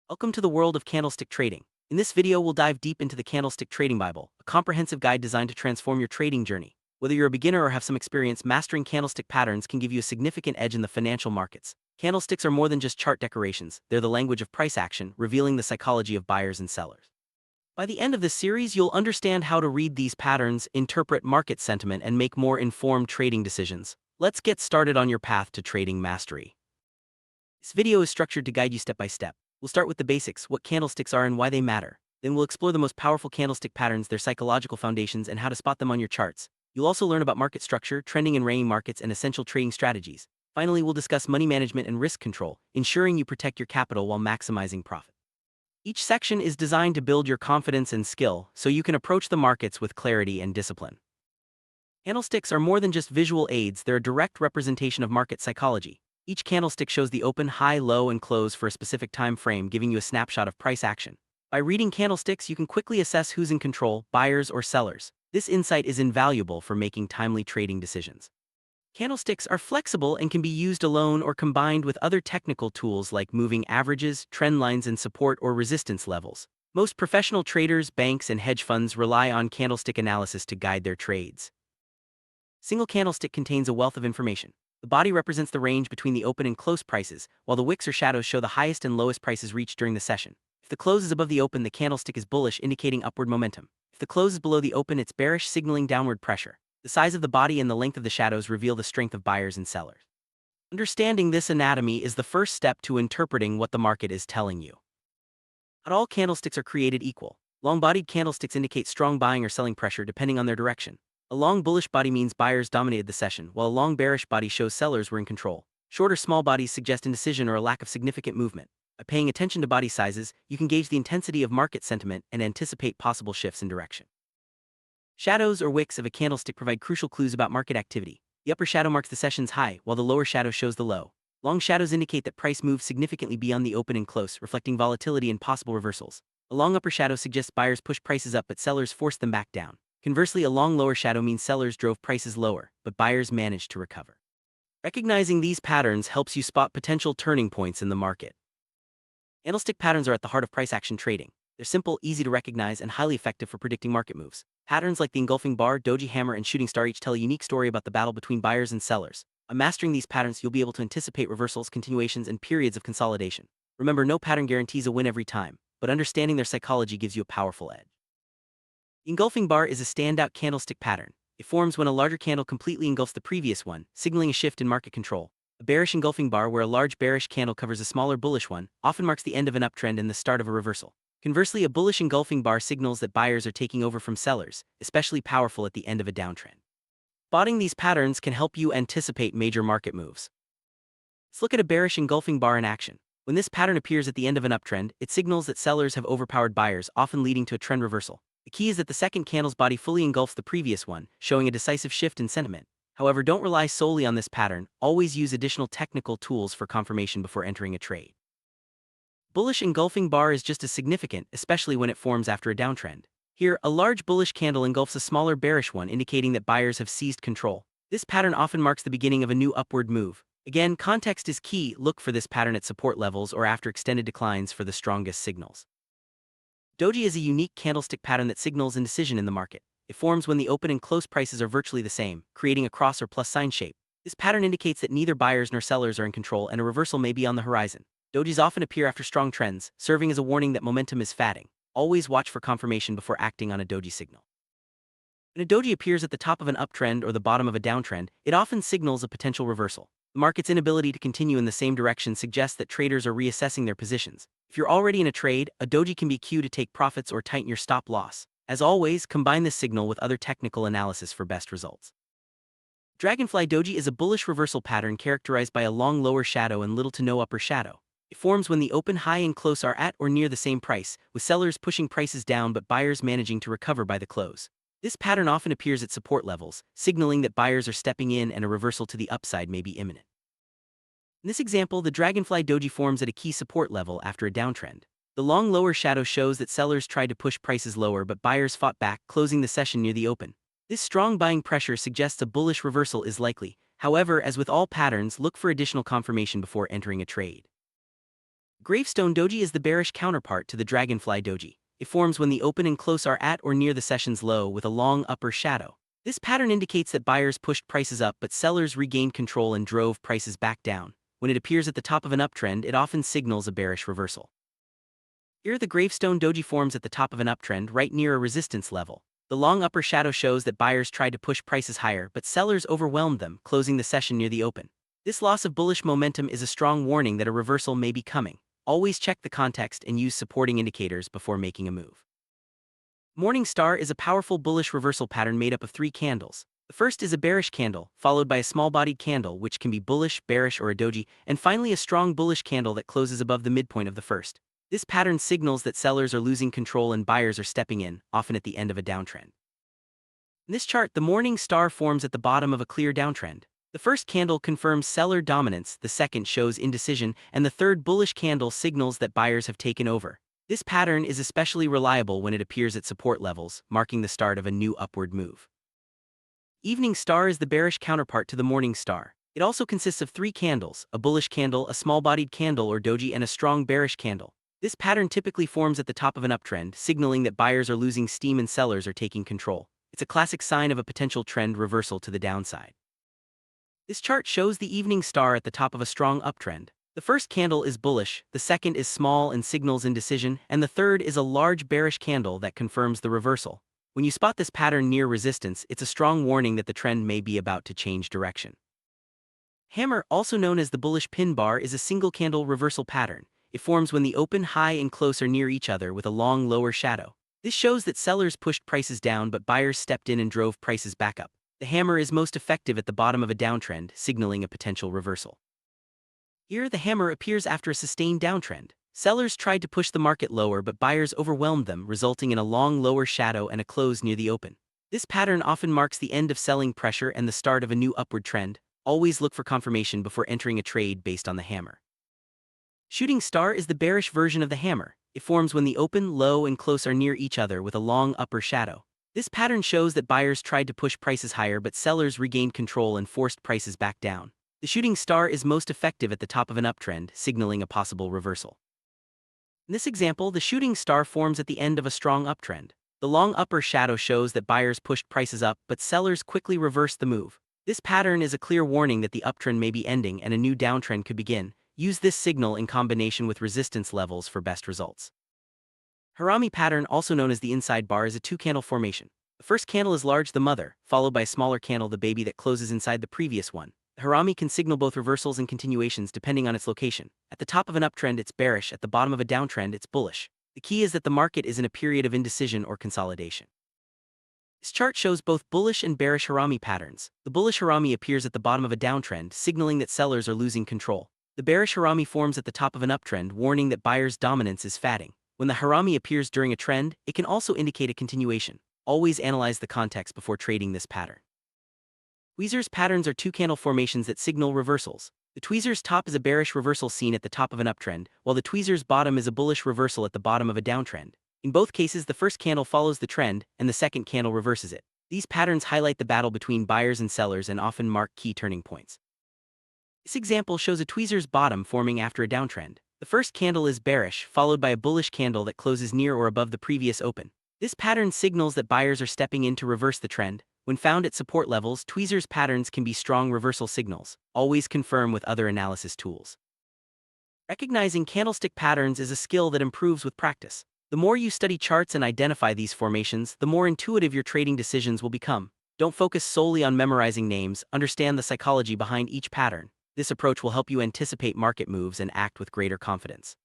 Welcome to the world of candlestick trading. In this video, we'll dive deep into the Candlestick Trading Bible, a comprehensive guide designed to transform your trading journey. Whether you're a beginner or have some experience, mastering candlestick patterns can give you a significant edge in the financial markets. Candlesticks are more than just chart decorations, they're the language of price action, revealing the psychology of buyers and sellers. By the end of this series, you'll understand how to read these patterns, interpret market sentiment, and make more informed trading decisions. Let's get started on your path to trading mastery. This video is structured to guide you step by step. We'll start with the basics, what candlesticks are and why they matter. Then we'll explore the most powerful candlestick patterns, their psychological foundations, and how to spot them on your charts. You'll also learn about market structure, trending and raying markets, and essential trading strategies. Finally, we'll discuss money management and risk control, ensuring you protect your capital while maximizing profit. Each section is designed to build your confidence and skill, so you can approach the markets with clarity and discipline. Candlesticks are more than just visual aids, they're a direct representation of market psychology. Each candlestick shows the open, high, low, and close for a specific time frame, giving you a snapshot of price action. By reading candlesticks, you can quickly assess who's in control, buyers or sellers. This insight is invaluable for making timely trading decisions. Candlesticks are flexible and can be used alone or combined with other technical tools like moving averages, trend lines, and support or resistance levels. Most professional traders, banks, and hedge funds rely on candlestick analysis to guide their trades. Single candlestick contains a wealth of information. The body represents the range between the open and close prices, while the wicks or shadows show the highest and lowest prices reached during the session. If the close is above the open, the candlestick is bullish, indicating upward momentum. If the close is below the open, it's bearish, signaling downward pressure. The size of the body and the length of the shadows reveal the strength of buyers and sellers. Understanding this anatomy is the first step to interpreting what the market is telling you. Not all candlesticks are created equal. Long-bodied candlesticks indicate strong buying or selling pressure depending on their direction. A long bullish body means buyers dominated the session, while a long bearish body shows sellers were in control. Short or small bodies suggest indecision or a lack of significant movement. By paying attention to body sizes, you can gauge the intensity of market sentiment and anticipate possible shifts in direction. Shadows or wicks of a candlestick provide crucial clues about market activity. The upper shadow marks the session's high, while the lower shadow shows the low. Long shadows indicate that price moved significantly beyond the open and close, reflecting volatility and possible reversals. A long upper shadow suggests buyers pushed prices up but sellers forced them back down. Conversely, a long lower shadow means sellers drove prices lower, but buyers managed to recover. Recognizing these patterns helps you spot potential turning points in the market. Candlestick patterns are at the heart of price action trading. They're simple, easy to recognize, and highly effective for predicting market moves. Patterns like the engulfing bar, doji hammer, and shooting star each tell a unique story about the battle between buyers and sellers. By mastering these patterns, you'll be able to anticipate reversals, continuations, and periods of consolidation. Remember, no pattern guarantees a win every time, but understanding their psychology gives you a powerful edge. The engulfing bar is a standout candlestick pattern. It forms when a larger candle completely engulfs the previous one, signaling a shift in market control. A bearish engulfing bar, where a large bearish candle covers a smaller bullish one, often marks the end of an uptrend and the start of a reversal. Conversely, a bullish engulfing bar signals that buyers are taking over from sellers, especially powerful at the end of a downtrend. Spotting these patterns can help you anticipate major market moves. Let's look at a bearish engulfing bar in action. When this pattern appears at the end of an uptrend, it signals that sellers have overpowered buyers, often leading to a trend reversal. The key is that the second candle's body fully engulfs the previous one, showing a decisive shift in sentiment. However, don't rely solely on this pattern, always use additional technical tools for confirmation before entering a trade. Bullish engulfing bar is just as significant, especially when it forms after a downtrend. Here, a large bullish candle engulfs a smaller bearish one, indicating that buyers have seized control. This pattern often marks the beginning of a new upward move. Again, context is key. Look for this pattern at support levels or after extended declines for the strongest signals. Doji is a unique candlestick pattern that signals indecision in the market. It forms when the open and close prices are virtually the same, creating a cross or plus sign shape. This pattern indicates that neither buyers nor sellers are in control and a reversal may be on the horizon. Dojis often appear after strong trends, serving as a warning that momentum is fading. Always watch for confirmation before acting on a doji signal. When a doji appears at the top of an uptrend or the bottom of a downtrend, it often signals a potential reversal. The market's inability to continue in the same direction suggests that traders are reassessing their positions. If you're already in a trade, a doji can be cue to take profits or tighten your stop loss. As always, combine this signal with other technical analysis for best results. Dragonfly doji is a bullish reversal pattern characterized by a long lower shadow and little to no upper shadow. It forms when the open, high, and close are at or near the same price, with sellers pushing prices down but buyers managing to recover by the close. This pattern often appears at support levels, signaling that buyers are stepping in and a reversal to the upside may be imminent. In this example, the Dragonfly doji forms at a key support level after a downtrend. The long lower shadow shows that sellers tried to push prices lower but buyers fought back, closing the session near the open. This strong buying pressure suggests a bullish reversal is likely. However, as with all patterns, look for additional confirmation before entering a trade. Gravestone doji is the bearish counterpart to the dragonfly doji. It forms when the open and close are at or near the session's low with a long upper shadow. This pattern indicates that buyers pushed prices up but sellers regained control and drove prices back down. When it appears at the top of an uptrend, it often signals a bearish reversal. Here the gravestone doji forms at the top of an uptrend right near a resistance level. The long upper shadow shows that buyers tried to push prices higher but sellers overwhelmed them, closing the session near the open. This loss of bullish momentum is a strong warning that a reversal may be coming. Always check the context and use supporting indicators before making a move. Morning star is a powerful bullish reversal pattern made up of 3 candles. The first is a bearish candle, followed by a small-bodied candle which can be bullish, bearish, or a doji, and finally a strong bullish candle that closes above the midpoint of the first. This pattern signals that sellers are losing control and buyers are stepping in, often at the end of a downtrend. In this chart, the morning star forms at the bottom of a clear downtrend. The first candle confirms seller dominance, the second shows indecision, and the third bullish candle signals that buyers have taken over. This pattern is especially reliable when it appears at support levels, marking the start of a new upward move. Evening star is the bearish counterpart to the morning star. It also consists of 3 candles, a bullish candle, a small-bodied candle or doji, and a strong bearish candle. This pattern typically forms at the top of an uptrend, signaling that buyers are losing steam and sellers are taking control. It's a classic sign of a potential trend reversal to the downside. This chart shows the evening star at the top of a strong uptrend. The first candle is bullish, the second is small and signals indecision, and the third is a large bearish candle that confirms the reversal. When you spot this pattern near resistance, it's a strong warning that the trend may be about to change direction. Hammer, also known as the bullish pin bar, is a single candle reversal pattern. It forms when the open, high, and close are near each other with a long lower shadow. This shows that sellers pushed prices down but buyers stepped in and drove prices back up. The hammer is most effective at the bottom of a downtrend, signaling a potential reversal. Here, the hammer appears after a sustained downtrend. Sellers tried to push the market lower but buyers overwhelmed them, resulting in a long lower shadow and a close near the open. This pattern often marks the end of selling pressure and the start of a new upward trend. Always look for confirmation before entering a trade based on the hammer. Shooting star is the bearish version of the hammer. It forms when the open, low, and close are near each other with a long upper shadow. This pattern shows that buyers tried to push prices higher but sellers regained control and forced prices back down. The shooting star is most effective at the top of an uptrend, signaling a possible reversal. In this example, the shooting star forms at the end of a strong uptrend. The long upper shadow shows that buyers pushed prices up but sellers quickly reversed the move. This pattern is a clear warning that the uptrend may be ending and a new downtrend could begin. Use this signal in combination with resistance levels for best results. Harami pattern, also known as the inside bar, is a 2-candle formation. The first candle is large, the mother, followed by a smaller candle, the baby, that closes inside the previous one. The harami can signal both reversals and continuations depending on its location. At the top of an uptrend, it's bearish. At the bottom of a downtrend, it's bullish. The key is that the market is in a period of indecision or consolidation. This chart shows both bullish and bearish harami patterns. The bullish harami appears at the bottom of a downtrend, signaling that sellers are losing control. The bearish harami forms at the top of an uptrend, warning that buyers' dominance is fading. When the harami appears during a trend, it can also indicate a continuation. Always analyze the context before trading this pattern. Tweezers patterns are 2-candle formations that signal reversals. The tweezer's top is a bearish reversal seen at the top of an uptrend, while the tweezer's bottom is a bullish reversal at the bottom of a downtrend. In both cases, the first candle follows the trend, and the second candle reverses it. These patterns highlight the battle between buyers and sellers and often mark key turning points. This example shows a tweezer's bottom forming after a downtrend. The first candle is bearish, followed by a bullish candle that closes near or above the previous open. This pattern signals that buyers are stepping in to reverse the trend. When found at support levels, tweezers patterns can be strong reversal signals. Always confirm with other analysis tools. Recognizing candlestick patterns is a skill that improves with practice. The more you study charts and identify these formations, the more intuitive your trading decisions will become. Don't focus solely on memorizing names, understand the psychology behind each pattern. This approach will help you anticipate market moves and act with greater confidence.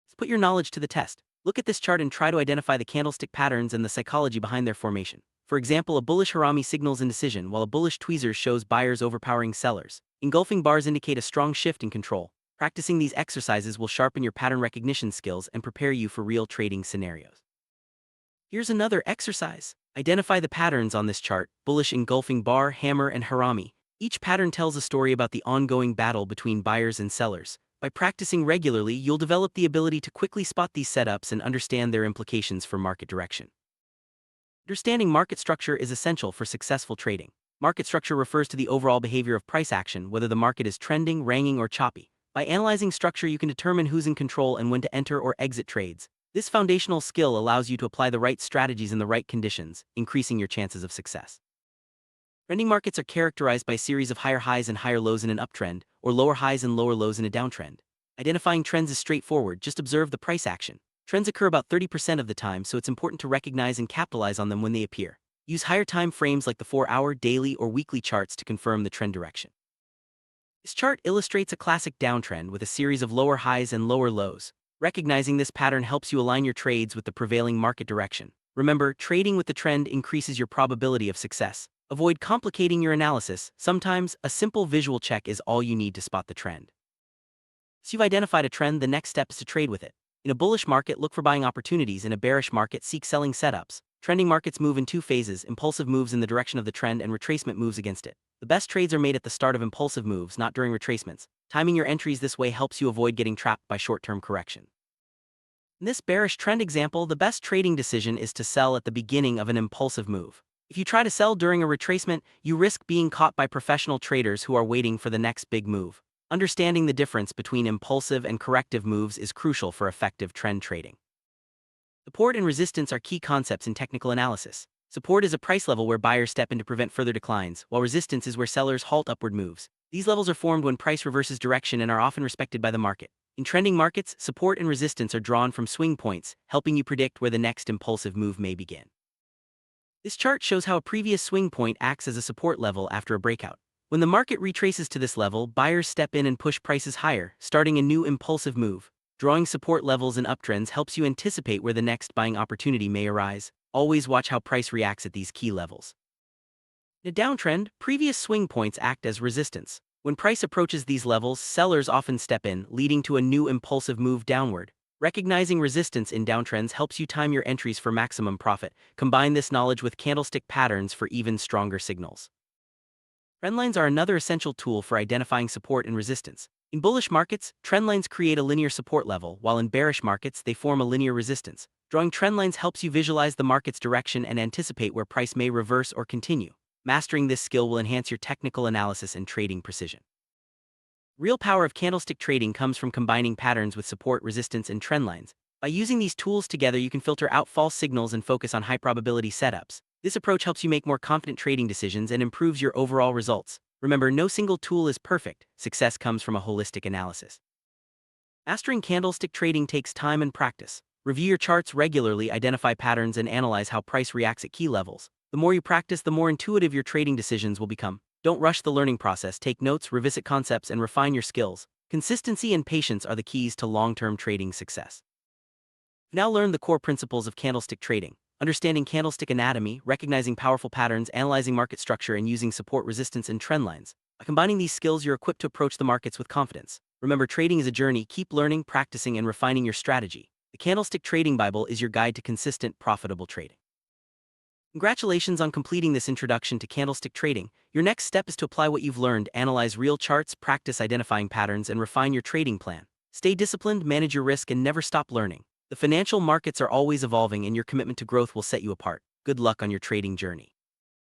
Let's put your knowledge to the test. Look at this chart and try to identify the candlestick patterns and the psychology behind their formation. For example, a bullish harami signals indecision, while a bullish tweezers shows buyers overpowering sellers. Engulfing bars indicate a strong shift in control. Practicing these exercises will sharpen your pattern recognition skills and prepare you for real trading scenarios. Here's another exercise. Identify the patterns on this chart: bullish engulfing bar, hammer, and harami. Each pattern tells a story about the ongoing battle between buyers and sellers. By practicing regularly, you'll develop the ability to quickly spot these setups and understand their implications for market direction. Understanding market structure is essential for successful trading. Market structure refers to the overall behavior of price action, whether the market is trending, ranging, or choppy. By analyzing structure, you can determine who's in control and when to enter or exit trades. This foundational skill allows you to apply the right strategies in the right conditions, increasing your chances of success. Trending markets are characterized by a series of higher highs and higher lows in an uptrend, or lower highs and lower lows in a downtrend. Identifying trends is straightforward, just observe the price action. Trends occur about 30% of the time, so it's important to recognize and capitalize on them when they appear. Use higher time frames like the 4-hour, daily, or weekly charts to confirm the trend direction. This chart illustrates a classic downtrend with a series of lower highs and lower lows. Recognizing this pattern helps you align your trades with the prevailing market direction. Remember, trading with the trend increases your probability of success. Avoid complicating your analysis. Sometimes, a simple visual check is all you need to spot the trend. So you've identified a trend, the next step is to trade with it. In a bullish market, look for buying opportunities. In a bearish market, seek selling setups. Trending markets move in two phases: impulsive moves in the direction of the trend and retracement moves against it. The best trades are made at the start of impulsive moves, not during retracements. Timing your entries this way helps you avoid getting trapped by short-term correction. In this bearish trend example, the best trading decision is to sell at the beginning of an impulsive move. If you try to sell during a retracement, you risk being caught by professional traders who are waiting for the next big move. Understanding the difference between impulsive and corrective moves is crucial for effective trend trading. Support and resistance are key concepts in technical analysis. Support is a price level where buyers step in to prevent further declines, while resistance is where sellers halt upward moves. These levels are formed when price reverses direction and are often respected by the market. In trending markets, support and resistance are drawn from swing points, helping you predict where the next impulsive move may begin. This chart shows how a previous swing point acts as a support level after a breakout. When the market retraces to this level, buyers step in and push prices higher, starting a new impulsive move. Drawing support levels in uptrends helps you anticipate where the next buying opportunity may arise. Always watch how price reacts at these key levels. In a downtrend, previous swing points act as resistance. When price approaches these levels, sellers often step in, leading to a new impulsive move downward. Recognizing resistance in downtrends helps you time your entries for maximum profit. Combine this knowledge with candlestick patterns for even stronger signals. Trendlines are another essential tool for identifying support and resistance. In bullish markets, trendlines create a linear support level, while in bearish markets, they form a linear resistance. Drawing trendlines helps you visualize the market's direction and anticipate where price may reverse or continue. Mastering this skill will enhance your technical analysis and trading precision. Real power of candlestick trading comes from combining patterns with support, resistance, and trendlines. By using these tools together, you can filter out false signals and focus on high-probability setups. This approach helps you make more confident trading decisions and improves your overall results. Remember, no single tool is perfect. Success comes from a holistic analysis. Mastering candlestick trading takes time and practice. Review your charts regularly, identify patterns, and analyze how price reacts at key levels. The more you practice, the more intuitive your trading decisions will become. Don't rush the learning process. Take notes, revisit concepts, and refine your skills. Consistency and patience are the keys to long-term trading success. You've now learned the core principles of candlestick trading. Understanding candlestick anatomy, recognizing powerful patterns, analyzing market structure, and using support, resistance, and trend lines. By combining these skills, you're equipped to approach the markets with confidence. Remember, trading is a journey. Keep learning, practicing, and refining your strategy. The Candlestick Trading Bible is your guide to consistent, profitable trading. Congratulations on completing this introduction to candlestick trading. Your next step is to apply what you've learned, analyze real charts, practice identifying patterns, and refine your trading plan. Stay disciplined, manage your risk, and never stop learning. The financial markets are always evolving, and your commitment to growth will set you apart. Good luck on your trading journey.